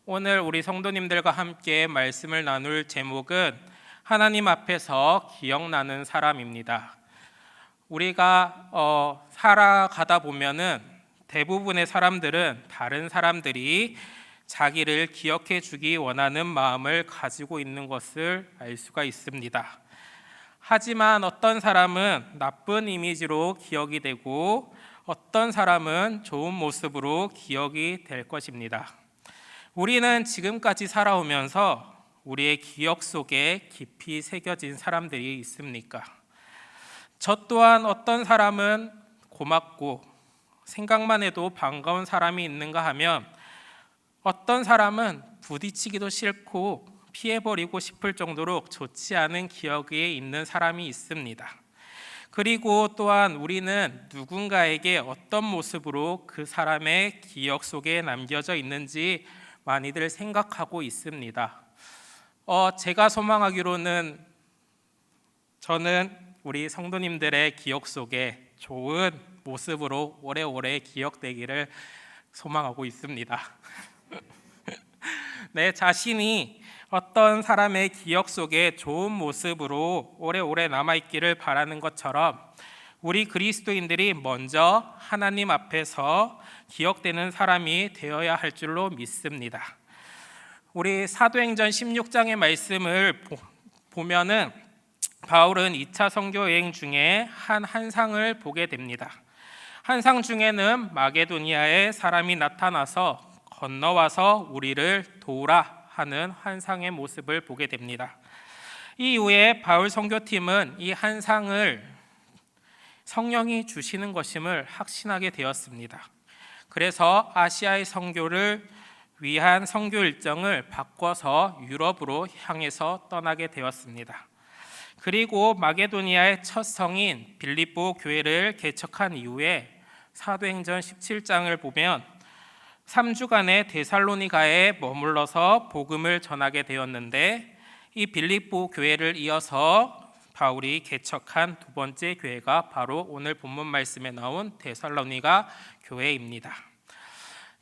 오늘 우리 성도님들과 함께 말씀을 나눌 제목은 하나님 앞에서 기억나는 사람입니다. 우리가 살아가다 보면은 대부분의 사람들은 다른 사람들이 자기를 기억해 주기 원하는 마음을 가지고 있는 것을 알 수가 있습니다. 하지만 어떤 사람은 나쁜 이미지로 기억이 되고 어떤 사람은 좋은 모습으로 기억이 될 것입니다. 우리는 지금까지 살아오면서 우리의 기억 속에 깊이 새겨진 사람들이 있습니까? 저 또한 어떤 사람은 고맙고 생각만 해도 반가운 사람이 있는가 하면 어떤 사람은 부딪히기도 싫고 피해버리고 싶을 정도로 좋지 않은 기억에 있는 사람이 있습니다. 그리고 또한 우리는 누군가에게 어떤 모습으로 그 사람의 기억 속에 남겨져 있는지 많이들 생각하고 있습니다. 제가 소망하기로는 저는 우리 성도님들의 기억 속에 좋은 모습으로 오래오래 기억되기를 소망하고 있습니다. 내 자신이 어떤 사람의 기억 속에 좋은 모습으로 오래오래 남아있기를 바라는 것처럼 우리 그리스도인들이 먼저 하나님 앞에서 기억되는 사람이 되어야 할 줄로 믿습니다. 우리 사도행전 16장의 말씀을 보면은 바울은 2차 선교 여행 중에 한 환상을 보게 됩니다. 환상 중에는 마게도니아에 사람이 나타나서 건너와서 우리를 도우라 하는 환상의 모습을 보게 됩니다. 이후에 바울 선교팀은 이 환상을 성령이 주시는 것임을 확신하게 되었습니다. 그래서 아시아의 선교를 위한 선교 일정을 바꿔서 유럽으로 향해서 떠나게 되었습니다. 그리고 마게도니아의 첫 성인 빌립보 교회를 개척한 이후에 사도행전 17장을 보면 3주간의 데살로니가에 머물러서 복음을 전하게 되었는데 이 빌립보 교회를 이어서 바울이 개척한 두 번째 교회가 바로 오늘 본문 말씀에 나온 데살로니가 교회입니다.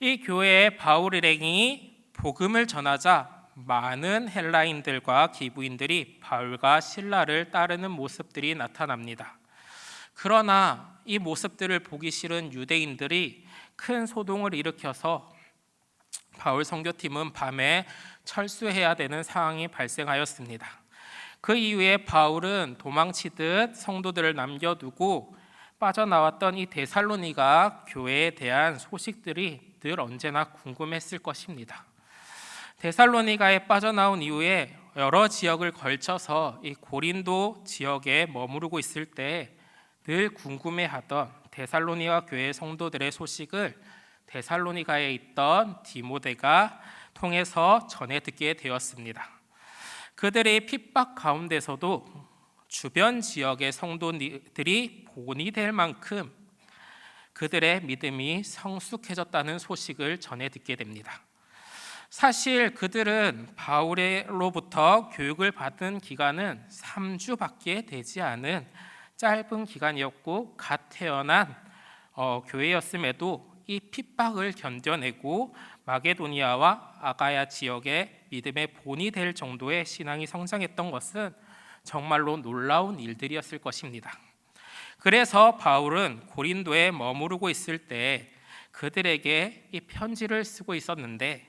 이 교회에 바울 일행이 복음을 전하자 많은 헬라인들과 기부인들이 바울과 실라를 따르는 모습들이 나타납니다. 그러나 이 모습들을 보기 싫은 유대인들이 큰 소동을 일으켜서 바울 선교팀은 밤에 철수해야 되는 상황이 발생하였습니다. 그 이후에 바울은 도망치듯 성도들을 남겨두고 빠져나왔던 이 데살로니가 교회에 대한 소식들이 늘 언제나 궁금했을 것입니다. 데살로니가에 빠져나온 이후에 여러 지역을 걸쳐서 이 고린도 지역에 머무르고 있을 때 늘 궁금해하던 데살로니가 교회 성도들의 소식을 데살로니가에 있던 디모데가 통해서 전해 듣게 되었습니다. 그들의 핍박 가운데서도 주변 지역의 성도들이 본이 될 만큼 그들의 믿음이 성숙해졌다는 소식을 전해 듣게 됩니다. 사실 그들은 바울로부터 교육을 받은 기간은 3주밖에 되지 않은 짧은 기간이었고 갓 태어난 교회였음에도 이 핍박을 견뎌내고 마게도니아와 아가야 지역의 믿음의 본이 될 정도의 신앙이 성장했던 것은 정말로 놀라운 일들이었을 것입니다. 그래서 바울은 고린도에 머무르고 있을 때 그들에게 이 편지를 쓰고 있었는데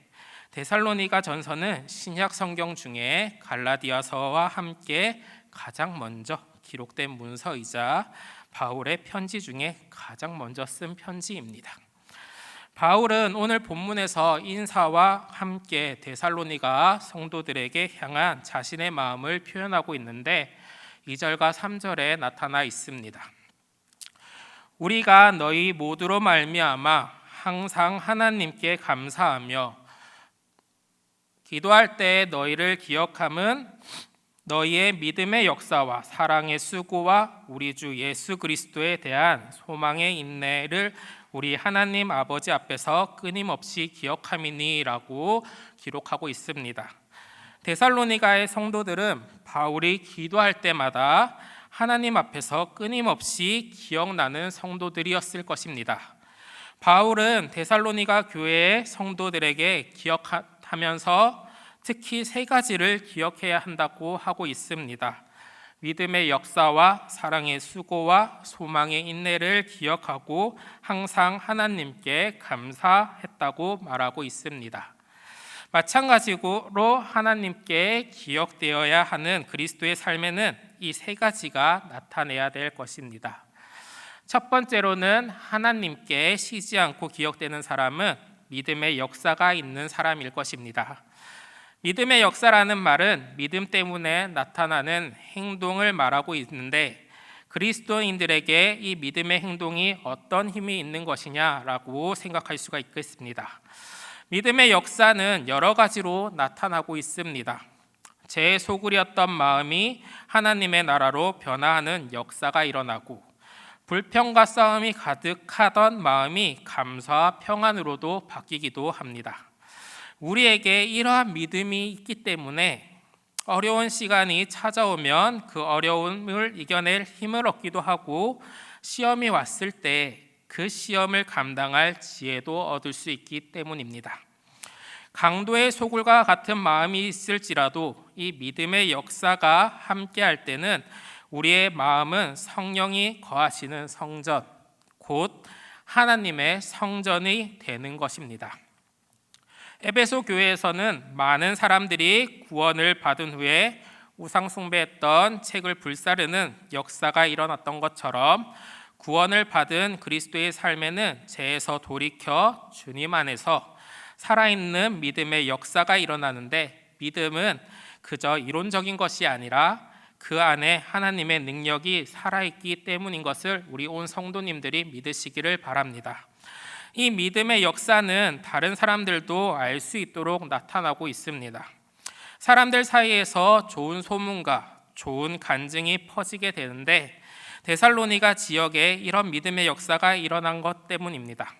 데살로니가 전서는 신약 성경 중에 갈라디아서와 함께 가장 먼저 기록된 문서이자 바울의 편지 중에 가장 먼저 쓴 편지입니다. 바울은 오늘 본문에서 인사와 함께 데살로니가 성도들에게 향한 자신의 마음을 표현하고 있는데 2절과 3절에 나타나 있습니다. 우리가 너희 모두로 말미암아 항상 하나님께 감사하며 기도할 때 너희를 기억함은 너희의 믿음의 역사와 사랑의 수고와 우리 주 예수 그리스도에 대한 소망의 인내를 우리 하나님 아버지 앞에서 끊임없이 기억함이니라고 기록하고 있습니다. 데살로니가의 성도들은 바울이 기도할 때마다 하나님 앞에서 끊임없이 기억나는 성도들이었을 것입니다. 바울은 데살로니가 교회의 성도들에게 기억하 하면서 특히 세 가지를 기억해야 한다고 하고 있습니다. 믿음의 역사와 사랑의 수고와 소망의 인내를 기억하고 항상 하나님께 감사했다고 말하고 있습니다. 마찬가지로 하나님께 기억되어야 하는 그리스도의 삶에는 이 세 가지가 나타내야 될 것입니다. 첫 번째로는 하나님께 쉬지 않고 기억되는 사람은 믿음의 역사가 있는 사람일 것입니다. 믿음의 역사라는 말은 믿음 때문에 나타나는 행동을 말하고 있는데, 그리스도인들에게 이 믿음의 행동이 어떤 힘이 있는 것이냐라고 생각할 수가 있겠습니다. 믿음의 역사는 여러 가지로 나타나고 있습니다. 제 소굴이었던 마음이 하나님의 나라로 변화하는 역사가 일어나고, 불평과 싸움이 가득하던 마음이 감사와 평안으로도 바뀌기도 합니다. 우리에게 이러한 믿음이 있기 때문에 어려운 시간이 찾아오면 그 어려움을 이겨낼 힘을 얻기도 하고, 시험이 왔을 때 그 시험을 감당할 지혜도 얻을 수 있기 때문입니다. 강도의 소굴과 같은 마음이 있을지라도 이 믿음의 역사가 함께할 때는 우리의 마음은 성령이 거하시는 성전, 곧 하나님의 성전이 되는 것입니다. 에베소 교회에서는 많은 사람들이 구원을 받은 후에 우상 숭배했던 책을 불사르는 역사가 일어났던 것처럼, 구원을 받은 그리스도의 삶에는 죄에서 돌이켜 주님 안에서 살아있는 믿음의 역사가 일어나는데, 믿음은 그저 이론적인 것이 아니라 그 안에 하나님의 능력이 살아있기 때문인 것을 우리 온 성도님들이 믿으시기를 바랍니다. 이 믿음의 역사는 다른 사람들도 알 수 있도록 나타나고 있습니다. 사람들 사이에서 좋은 소문과 좋은 간증이 퍼지게 되는데, 데살로니가 지역에 이런 믿음의 역사가 일어난 것 때문입니다.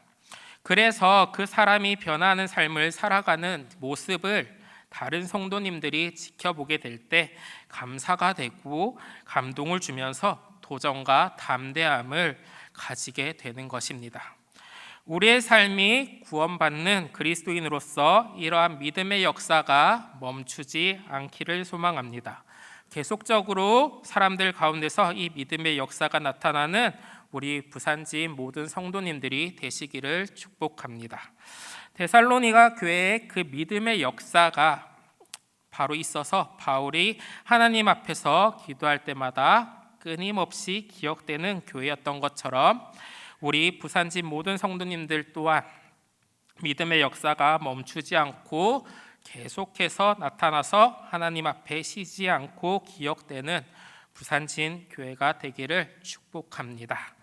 그래서 그 사람이 변화하는 삶을 살아가는 모습을 다른 성도님들이 지켜보게 될 때 감사가 되고 감동을 주면서 도전과 담대함을 가지게 되는 것입니다. 우리의 삶이 구원받는 그리스도인으로서 이러한 믿음의 역사가 멈추지 않기를 소망합니다. 계속적으로 사람들 가운데서 이 믿음의 역사가 나타나는 우리 부산지인 모든 성도님들이 되시기를 축복합니다. 데살로니가 교회의 그 믿음의 역사가 바로 있어서 바울이 하나님 앞에서 기도할 때마다 끊임없이 기억되는 교회였던 것처럼, 우리 부산지인 모든 성도님들 또한 믿음의 역사가 멈추지 않고 계속해서 나타나서 하나님 앞에 쉬지 않고 기억되는 부산진 교회가 되기를 축복합니다.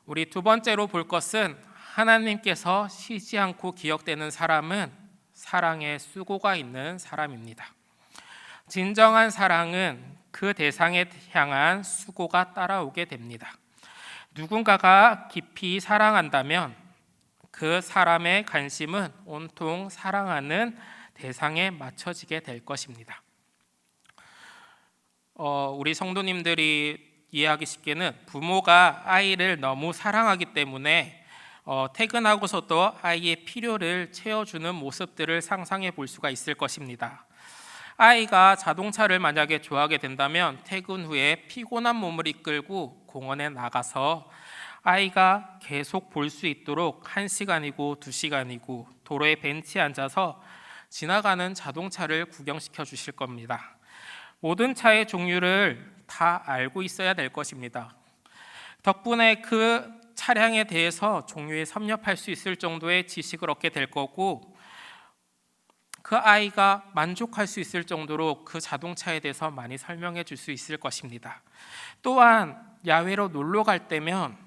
우리 두 번째로 볼 것은, 하나님께서 쉬지 않고 기억되는 사람은 사랑의 수고가 있는 사람입니다. 진정한 사랑은 그 대상에 향한 수고가 따라오게 됩니다. 누군가가 깊이 사랑한다면 그 사람의 관심은 온통 사랑하는 대상에 맞춰지게 될 것입니다. 우리 성도님들이 이해하기 쉽게는, 부모가 아이를 너무 사랑하기 때문에 퇴근하고서도 아이의 필요를 채워주는 모습들을 상상해 볼 수가 있을 것입니다. 아이가 자동차를 만약에 좋아하게 된다면 퇴근 후에 피곤한 몸을 이끌고 공원에 나가서 아이가 계속 볼 수 있도록 1시간이고 2시간이고 도로에 벤치에 앉아서 지나가는 자동차를 구경시켜 주실 겁니다. 모든 차의 종류를 다 알고 있어야 될 것입니다. 덕분에 그 차량에 대해서 종류에 섭렵할 수 있을 정도의 지식을 얻게 될 거고, 그 아이가 만족할 수 있을 정도로 그 자동차에 대해서 많이 설명해 줄 수 있을 것입니다. 또한 야외로 놀러 갈 때면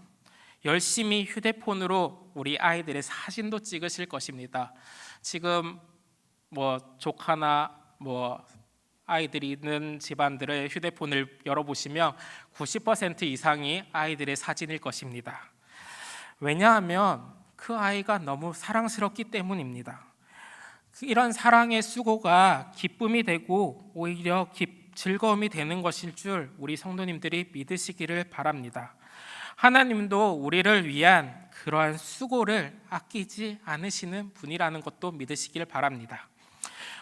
열심히 휴대폰으로 우리 아이들의 사진도 찍으실 것입니다. 지금 조카나 아이들이 있는 집안들의 휴대폰을 열어보시면 90% 이상이 아이들의 사진일 것입니다. 왜냐하면 그 아이가 너무 사랑스럽기 때문입니다. 이런 사랑의 수고가 기쁨이 되고 오히려 즐거움이 되는 것일 줄 우리 성도님들이 믿으시기를 바랍니다. 하나님도 우리를 위한 그러한 수고를 아끼지 않으시는 분이라는 것도 믿으시길 바랍니다.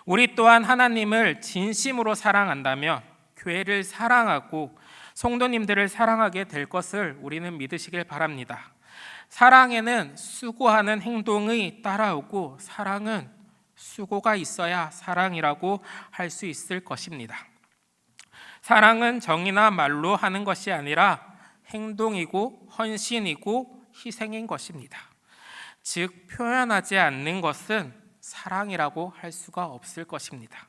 우리 또한 하나님을 진심으로 사랑한다면 교회를 사랑하고 성도님들을 사랑하게 될 것을 우리는 믿으시길 바랍니다. 사랑에는 수고하는 행동이 따라오고 사랑은 수고가 있어야 사랑이라고 할 수 있을 것입니다. 사랑은 정이나 말로 하는 것이 아니라 행동이고 헌신이고 희생인 것입니다. 즉 표현하지 않는 것은 사랑이라고 할 수가 없을 것입니다.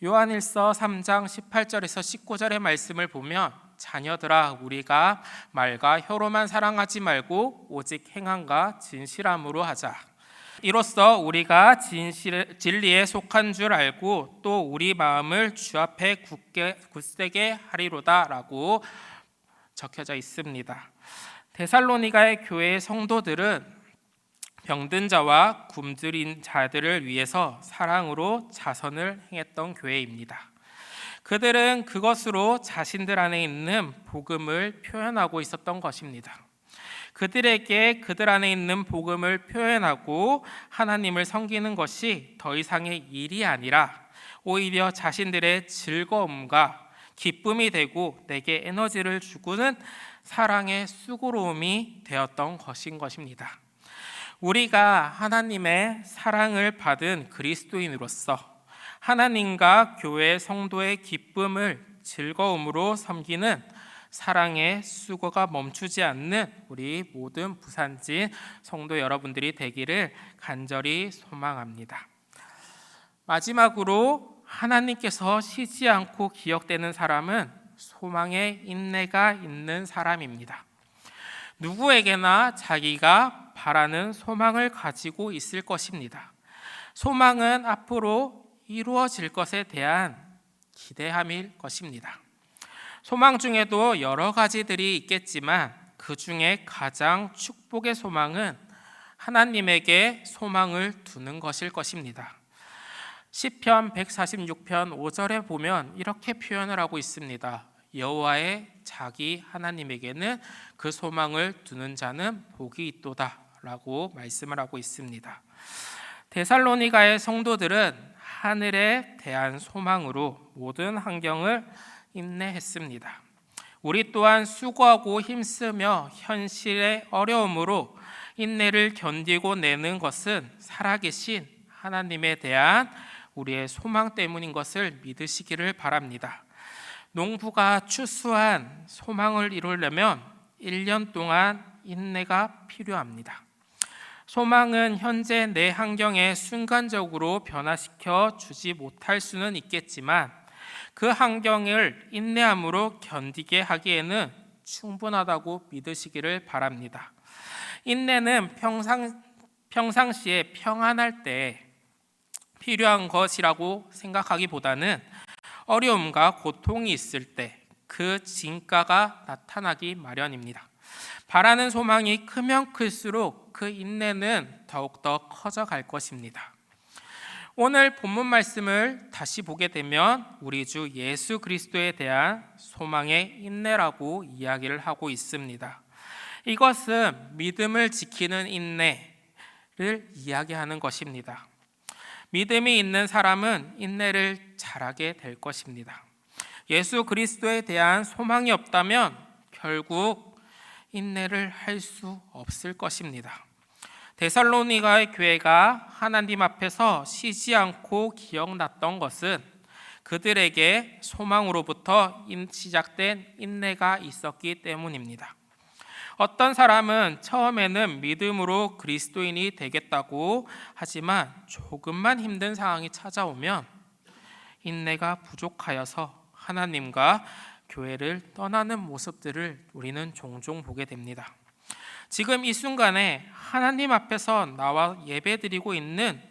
요한일서 3장 18절에서 19절의 말씀을 보면 자녀들아 우리가 말과 혀로만 사랑하지 말고 오직 행함과 진실함으로 하자. 이로써 우리가 진리에 속한 줄 알고 또 우리 마음을 주 앞에 굳세게 하리로다 라고 적혀져 있습니다. 데살로니가의 교회의 성도들은 병든 자와 굶주린 자들을 위해서 사랑으로 자선을 행했던 교회입니다. 그들은 그것으로 자신들 안에 있는 복음을 표현하고 있었던 것입니다. 그들에게 그들 안에 있는 복음을 표현하고 하나님을 섬기는 것이 더 이상의 일이 아니라 오히려 자신들의 즐거움과 기쁨이 되고 내게 에너지를 주고는 사랑의 수고로움이 되었던 것인 것입니다. 우리가 하나님의 사랑을 받은 그리스도인으로서 하나님과 교회 성도의 기쁨을 즐거움으로 섬기는 사랑의 수고가 멈추지 않는 우리 모든 부산진 성도 여러분들이 되기를 간절히 소망합니다. 마지막으로 하나님께서 쉬지 않고 기억되는 사람은 소망의 인내가 있는 사람입니다. 누구에게나 자기가 바라는 소망을 가지고 있을 것입니다. 소망은 앞으로 이루어질 것에 대한 기대함일 것입니다. 소망 중에도 여러 가지들이 있겠지만 그 중에 가장 축복의 소망은 하나님에게 소망을 두는 것일 것입니다. 시편 146편 5절에 보면 이렇게 표현을 하고 있습니다. 여호와의 자기 하나님에게는 그 소망을 두는 자는 복이 있도다 라고 말씀을 하고 있습니다. 데살로니가의 성도들은 하늘에 대한 소망으로 모든 환경을 인내했습니다. 우리 또한 수고하고 힘쓰며 현실의 어려움으로 인내를 견디고 내는 것은 살아계신 하나님에 대한 우리의 소망 때문인 것을 믿으시기를 바랍니다. 농부가 추수한 소망을 이루려면 1년 동안 인내가 필요합니다. 소망은 현재 내 환경에 순간적으로 변화시켜 주지 못할 수는 있겠지만 그 환경을 인내함으로 견디게 하기에는 충분하다고 믿으시기를 바랍니다. 인내는 평상시에 평안할 때 필요한 것이라고 생각하기보다는 어려움과 고통이 있을 때 그 진가가 나타나기 마련입니다. 바라는 소망이 크면 클수록 그 인내는 더욱더 커져갈 것입니다. 오늘 본문 말씀을 다시 보게 되면 우리 주 예수 그리스도에 대한 소망의 인내라고 이야기를 하고 있습니다. 이것은 믿음을 지키는 인내를 이야기하는 것입니다. 믿음이 있는 사람은 인내를 잘하게 될 것입니다. 예수 그리스도에 대한 소망이 없다면 결국 인내를 할 수 없을 것입니다. 데살로니가의 교회가 하나님 앞에서 쉬지 않고 기억났던 것은 그들에게 소망으로부터 시작된 인내가 있었기 때문입니다. 어떤 사람은 처음에는 믿음으로 그리스도인이 되겠다고 하지만 조금만 힘든 상황이 찾아오면 인내가 부족하여서 하나님과 교회를 떠나는 모습들을 우리는 종종 보게 됩니다. 지금 이 순간에 하나님 앞에서 나와 예배드리고 있는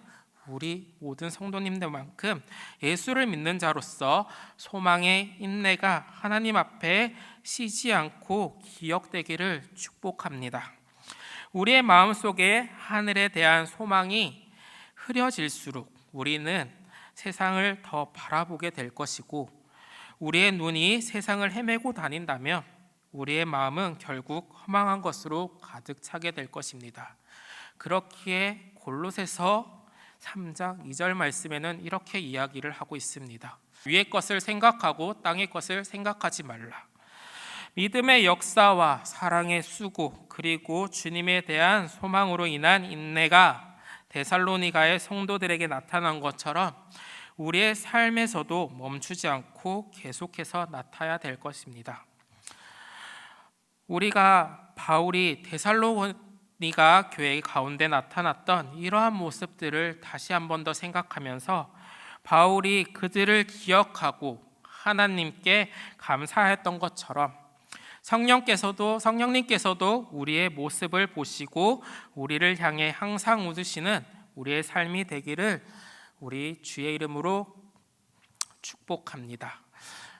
우리 모든 성도님들만큼 예수를 믿는 자로서 소망의 인내가 하나님 앞에 쉬지 않고 기억되기를 축복합니다. 우리의 마음속에 하늘에 대한 소망이 흐려질수록 우리는 세상을 더 바라보게 될 것이고 우리의 눈이 세상을 헤매고 다닌다면 우리의 마음은 결국 허망한 것으로 가득 차게 될 것입니다. 그렇기에 골로새서 3장 2절 말씀에는 이렇게 이야기를 하고 있습니다. 위의 것을 생각하고 땅의 것을 생각하지 말라. 믿음의 역사와 사랑의 수고 그리고 주님에 대한 소망으로 인한 인내가 데살로니가의 성도들에게 나타난 것처럼 우리의 삶에서도 멈추지 않고 계속해서 나타나야 될 것입니다. 우리가 바울이 데살로니가 교회 가운데 나타났던 이러한 모습들을 다시 한 번 더 생각하면서 바울이 그들을 기억하고 하나님께 감사했던 것처럼 성령님께서도 우리의 모습을 보시고 우리를 향해 항상 웃으시는 우리의 삶이 되기를 우리 주의 이름으로 축복합니다.